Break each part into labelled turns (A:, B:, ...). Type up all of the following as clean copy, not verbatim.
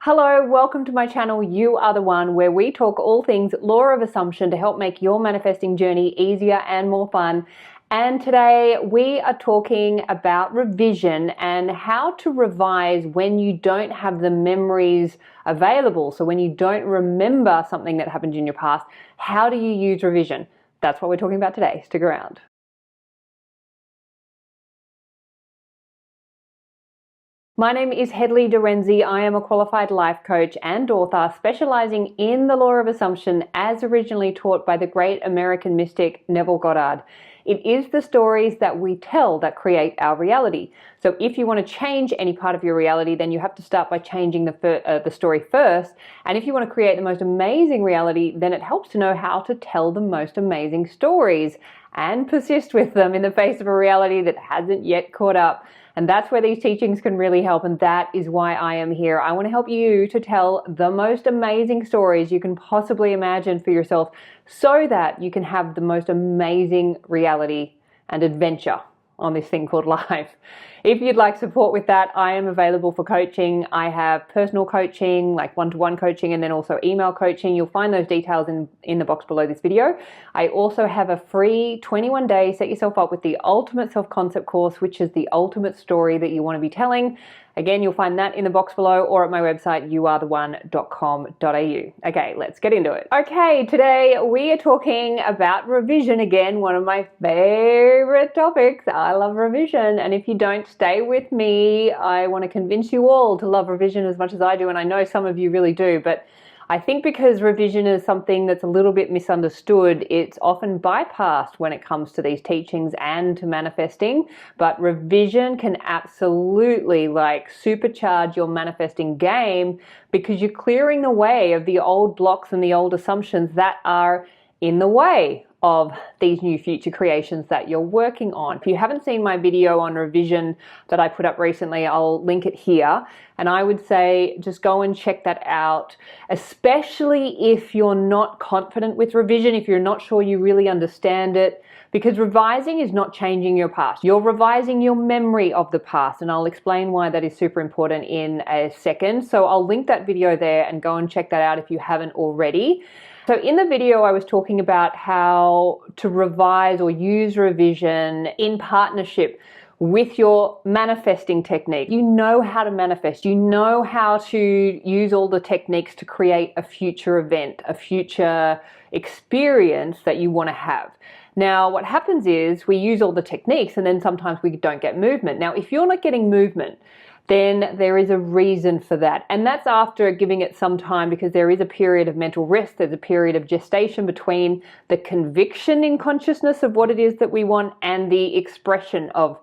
A: Hello, welcome to my channel, You Are The One, where we talk all things law of assumption to help make your manifesting journey easier and more fun. And today we are talking about revision and how to revise when you don't have the memories available. So when you don't remember something that happened in your past, how do you use revision? That's what we're talking about today. Stick around. My name is Hedley Derenzie. I am a qualified life coach and author specializing in the law of assumption as originally taught by the great American mystic Neville. It is the stories that we tell that create our reality. So if you want to change any part of your reality, then you have to start by changing the story first. And if you want to create the most amazing reality, then it helps to know how to tell the most amazing stories and persist with them in the face of a reality that hasn't yet caught up. And that's where these teachings can really help, and that is why I am here. I want to help you to tell the most amazing stories you can possibly imagine for yourself so that you can have the most amazing reality and adventure on this thing called life. If you'd like support with that, I am available for coaching. I have personal coaching, like one-to-one coaching, and then also email coaching. You'll find those details in the box below this video. I also have a free 21-day Set Yourself Up with the Ultimate Self-Concept course, which is the ultimate story that you want to be telling. Again, you'll find that in the box below or at my website, youaretheone.com.au. Okay, let's get into it. Okay, today we are talking about revision again, one of my favorite topics. I love revision, and if you don't stay with me, I want to convince you all to love revision as much as I do, and I know some of you really do, but I think because revision is something that's a little bit misunderstood, it's often bypassed when it comes to these teachings and to manifesting. But revision can absolutely supercharge your manifesting game because you're clearing the way of the old blocks and the old assumptions that are in the way of these new future creations that you're working on. If you haven't seen my video on revision that I put up recently, I'll link it here. And I would say just go and check that out, especially if you're not confident with revision, if you're not sure you really understand it, because revising is not changing your past. You're revising your memory of the past, and I'll explain why that is super important in a second. So I'll link that video there and go and check that out if you haven't already. So in the video, I was talking about how to revise or use revision in partnership with your manifesting technique. You know how to manifest. You know how to use all the techniques to create a future event, a future experience that you want to have. Now, what happens is we use all the techniques and then sometimes we don't get movement. Now, if you're not getting movement, then there is a reason for that. And that's after giving it some time, because there is a period of mental rest. There's a period of gestation between the conviction in consciousness of what it is that we want and the expression of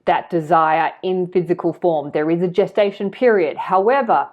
A: that desire in physical form. There is a gestation period. However,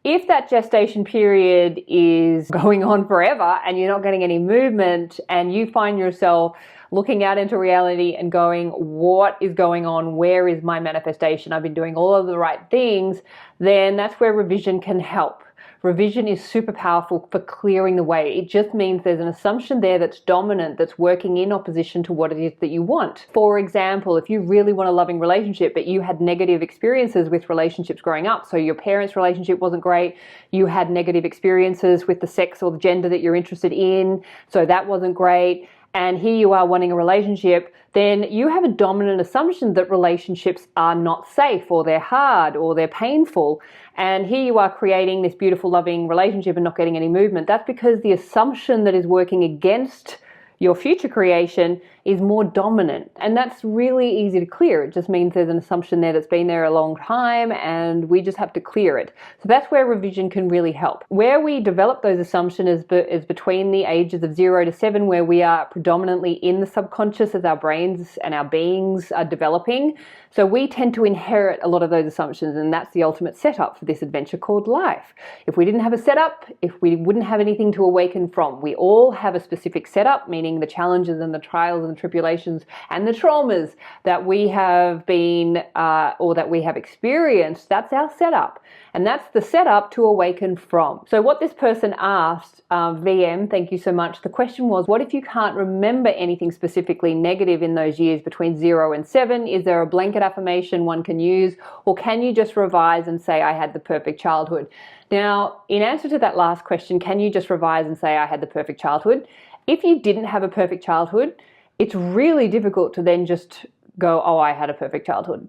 A: if that gestation period is going on forever and you're not getting any movement and you find yourself looking out into reality and going, what is going on? Where is my manifestation? I've been doing all of the right things. Then that's where revision can help. Revision is super powerful for clearing the way. It just means there's an assumption there that's dominant, that's working in opposition to what it is that you want. For example, if you really want a loving relationship, but you had negative experiences with relationships growing up, so your parents' relationship wasn't great, you had negative experiences with the sex or the gender that you're interested in, so that wasn't great, and here you are wanting a relationship, then you have a dominant assumption that relationships are not safe, or they're hard, or they're painful. And here you are creating this beautiful, loving relationship and not getting any movement. That's because the assumption that is working against your future creation is more dominant. And that's really easy to clear. It just means there's an assumption there that's been there a long time and we just have to clear it. So that's where revision can really help. Where we develop those assumptions is between the ages of 0 to 7, where we are predominantly in the subconscious as our brains and our beings are developing. So we tend to inherit a lot of those assumptions, and that's the ultimate setup for this adventure called life. If we didn't have a setup, if we wouldn't have anything to awaken from, we all have a specific setup, meaning the challenges and the trials and tribulations and the traumas that we have been or that we have experienced. That's our setup, and that's the setup to awaken from. So what this person asked, VM, thank you so much, the question was, what if you can't remember anything specifically negative in those years between 0 and 7? Is there a blanket affirmation one can use, or can you just revise and say, I had the perfect childhood? Now, in answer to that last question, can you just revise and say, I had the perfect childhood? If you didn't have a perfect childhood, it's really difficult to then just go, oh, I had a perfect childhood.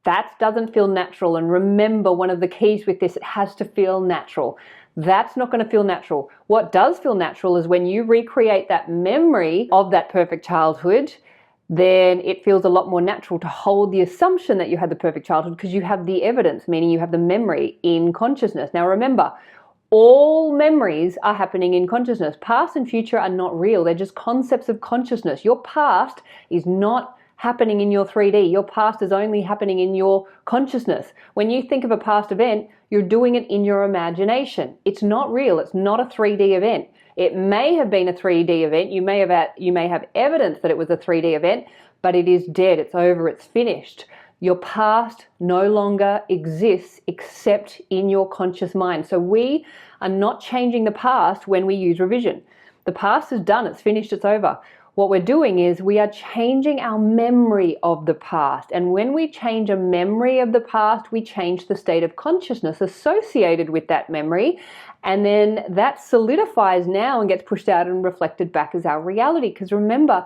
A: That doesn't feel natural. And remember, one of the keys with this, it has to feel natural. That's not going to feel natural. What does feel natural is when you recreate that memory of that perfect childhood, then it feels a lot more natural to hold the assumption that you had the perfect childhood because you have the evidence, meaning you have the memory in consciousness. Now remember, all memories are happening in consciousness. Past and future are not real. They're just concepts of consciousness. Your past is not happening in your 3D. Your past is only happening in your consciousness. When you think of a past event, you're doing it in your imagination. It's not real. It's not a 3D event. It may have been a 3D event. You may have evidence that it was a 3D event, but it is dead. It's over. It's finished. Your past no longer exists except in your conscious mind. So we are not changing the past when we use revision. The past is done. It's finished. It's over. What we're doing is we are changing our memory of the past. And when we change a memory of the past, we change the state of consciousness associated with that memory. And then that solidifies now and gets pushed out and reflected back as our reality. Because remember,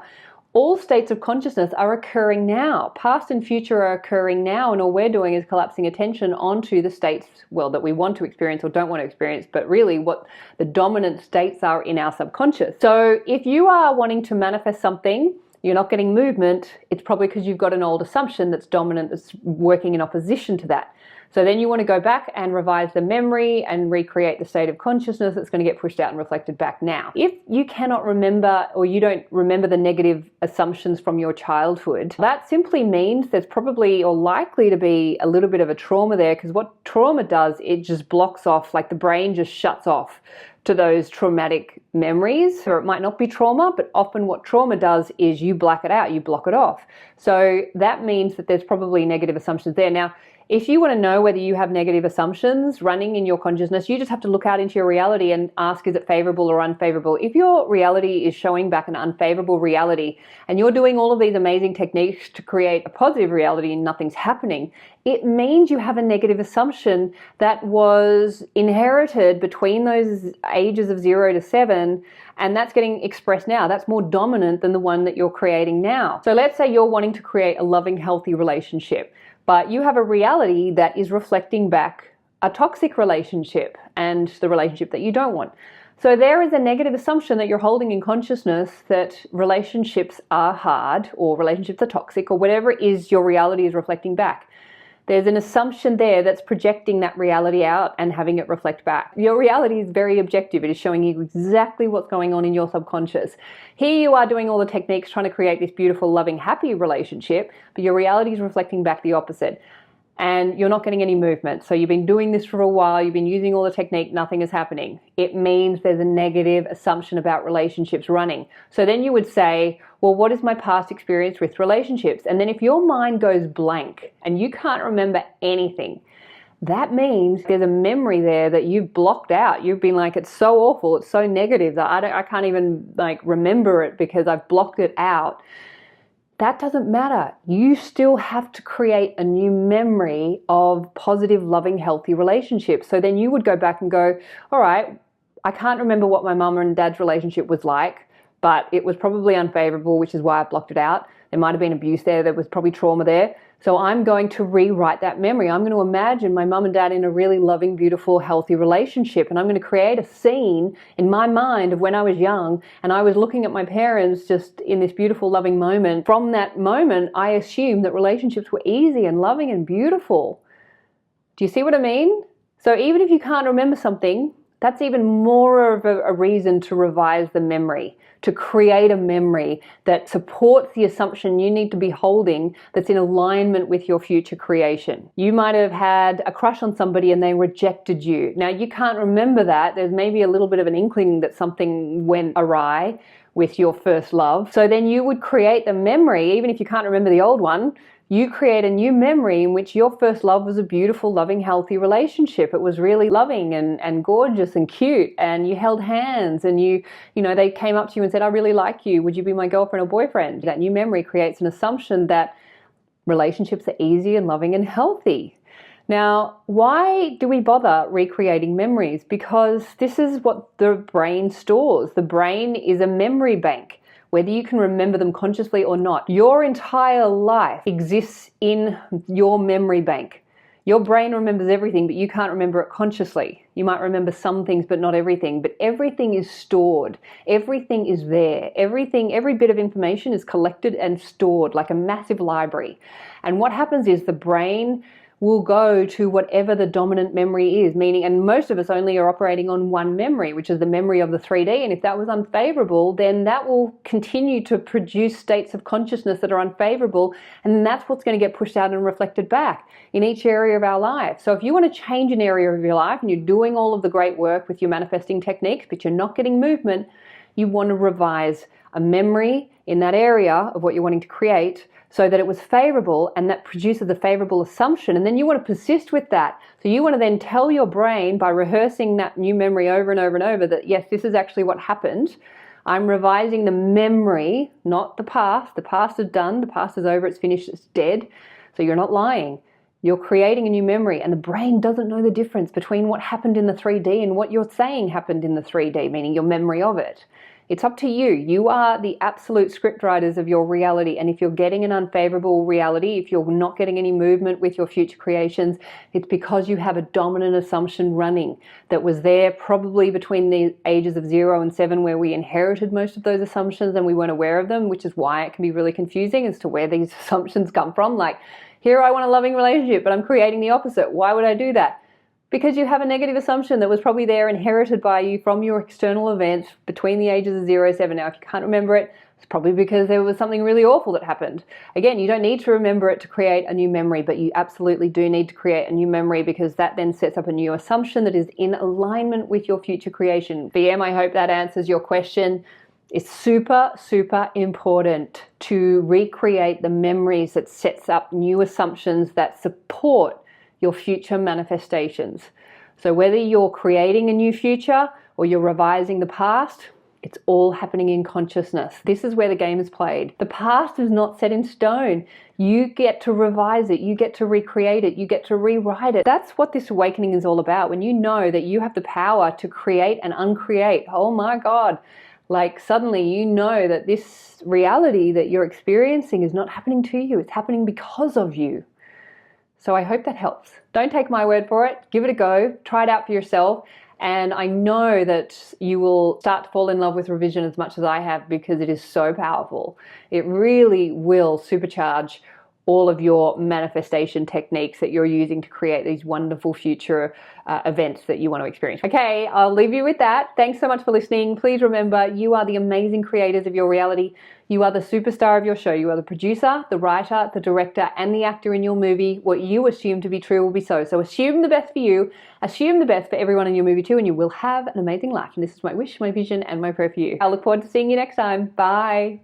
A: all states of consciousness are occurring now. Past and future are occurring now, and all we're doing is collapsing attention onto the states, well, that we want to experience or don't want to experience, but really what the dominant states are in our subconscious. So if you are wanting to manifest something, you're not getting movement, it's probably because you've got an old assumption that's dominant, that's working in opposition to that. So then you want to go back and revise the memory and recreate the state of consciousness that's going to get pushed out and reflected back now. If you cannot remember or you don't remember the negative assumptions from your childhood, that simply means there's probably or likely to be a little bit of a trauma there, because what trauma does, it just blocks off, like the brain just shuts off to those traumatic memories. Or it might not be trauma, but often what trauma does is you black it out, you block it off. So that means that there's probably negative assumptions there. Now, if you want to know whether you have negative assumptions running in your consciousness, you just have to look out into your reality and ask, is it favorable or unfavorable? If your reality is showing back an unfavorable reality and you're doing all of these amazing techniques to create a positive reality and nothing's happening, it means you have a negative assumption that was inherited between those ages of 0 to 7, and that's getting expressed now. That's more dominant than the one that you're creating now. So let's say you're wanting to create a loving, healthy relationship, but you have a reality that is reflecting back a toxic relationship and the relationship that you don't want. So there is a negative assumption that you're holding in consciousness that relationships are hard or relationships are toxic or whatever it is your reality is reflecting back. There's an assumption there that's projecting that reality out and having it reflect back. Your reality is very objective. It is showing you exactly what's going on in your subconscious. Here you are doing all the techniques trying to create this beautiful, loving, happy relationship, but your reality is reflecting back the opposite. And you're not getting any movement. So you've been doing this for a while, you've been using all the technique, nothing is happening. It means there's a negative assumption about relationships running. So then you would say, well, what is my past experience with relationships? And then if your mind goes blank and you can't remember anything, that means there's a memory there that you've blocked out. You've been like, it's so awful, it's so negative that I can't even like remember it because I've blocked it out. That doesn't matter. You still have to create a new memory of positive, loving, healthy relationships. So then you would go back and go, all right, I can't remember what my mum and dad's relationship was like, but it was probably unfavorable, which is why I blocked it out. There might have been abuse there. There was probably trauma there. So I'm going to rewrite that memory. I'm going to imagine my mum and dad in a really loving, beautiful, healthy relationship. And I'm going to create a scene in my mind of when I was young and I was looking at my parents just in this beautiful, loving moment. From that moment, I assumed that relationships were easy and loving and beautiful. Do you see what I mean? So even if you can't remember something, that's even more of a reason to revise the memory, to create a memory that supports the assumption you need to be holding that's in alignment with your future creation. You might have had a crush on somebody and they rejected you. Now you can't remember that. There's maybe a little bit of an inkling that something went awry with your first love. So then you would create the memory, even if you can't remember the old one, you create a new memory in which your first love was a beautiful, loving, healthy relationship. It was really loving and gorgeous and cute, and you held hands and you know, they came up to you and said, I really like you. Would you be my girlfriend or boyfriend? That new memory creates an assumption that relationships are easy and loving and healthy. Now, why do we bother recreating memories? Because this is what the brain stores. The brain is a memory bank, whether you can remember them consciously or not. Your entire life exists in your memory bank. Your brain remembers everything, but you can't remember it consciously. You might remember some things, but not everything. But everything is stored. Everything is there. Everything, every bit of information is collected and stored like a massive library. And what happens is the brain will go to whatever the dominant memory is, meaning, and most of us only are operating on one memory, which is the memory of the 3D. And if that was unfavorable, then that will continue to produce states of consciousness that are unfavorable. And that's what's going to get pushed out and reflected back in each area of our life. So if you want to change an area of your life and you're doing all of the great work with your manifesting techniques, but you're not getting movement, you want to revise a memory in that area of what you're wanting to create so that it was favorable, and that produces a favorable assumption. And then you want to persist with that. So you want to then tell your brain by rehearsing that new memory over and over and over that, yes, this is actually what happened. I'm revising the memory, not the past. The past is done. The past is over. It's finished. It's dead. So you're not lying. You're creating a new memory, and the brain doesn't know the difference between what happened in the 3D and what you're saying happened in the 3D, meaning your memory of it. It's up to you. You are the absolute script writers of your reality. And if you're getting an unfavorable reality, if you're not getting any movement with your future creations, it's because you have a dominant assumption running that was there probably between the ages of 0 and 7, where we inherited most of those assumptions and we weren't aware of them, which is why it can be really confusing as to where these assumptions come from. Like, here I want a loving relationship, but I'm creating the opposite. Why would I do that? Because you have a negative assumption that was probably there, inherited by you from your external events between the ages of 0 and 7. Now, if you can't remember it, it's probably because there was something really awful that happened. Again, you don't need to remember it to create a new memory, but you absolutely do need to create a new memory, because that then sets up a new assumption that is in alignment with your future creation. BM, I hope that answers your question. It's super, super important to recreate the memories that sets up new assumptions that support your future manifestations. So whether you're creating a new future or you're revising the past, it's all happening in consciousness. This is where the game is played. The past is not set in stone. You get to revise it. You get to recreate it. You get to rewrite it. That's what this awakening is all about. When you know that you have the power to create and uncreate, oh my God, like suddenly you know that this reality that you're experiencing is not happening to you. It's happening because of you. So I hope that helps. Don't take my word for it. Give it a go. Try it out for yourself. And I know that you will start to fall in love with revision as much as I have, because it is so powerful. It really will supercharge all of your manifestation techniques that you're using to create these wonderful future events that you want to experience. Okay, I'll leave you with that. Thanks so much for listening. Please remember, you are the amazing creators of your reality. You are the superstar of your show. You are the producer, the writer, the director, and the actor in your movie. What you assume to be true will be so. So assume the best for you. Assume the best for everyone in your movie too, and you will have an amazing life. And this is my wish, my vision, and my prayer for you. I look forward to seeing you next time. Bye.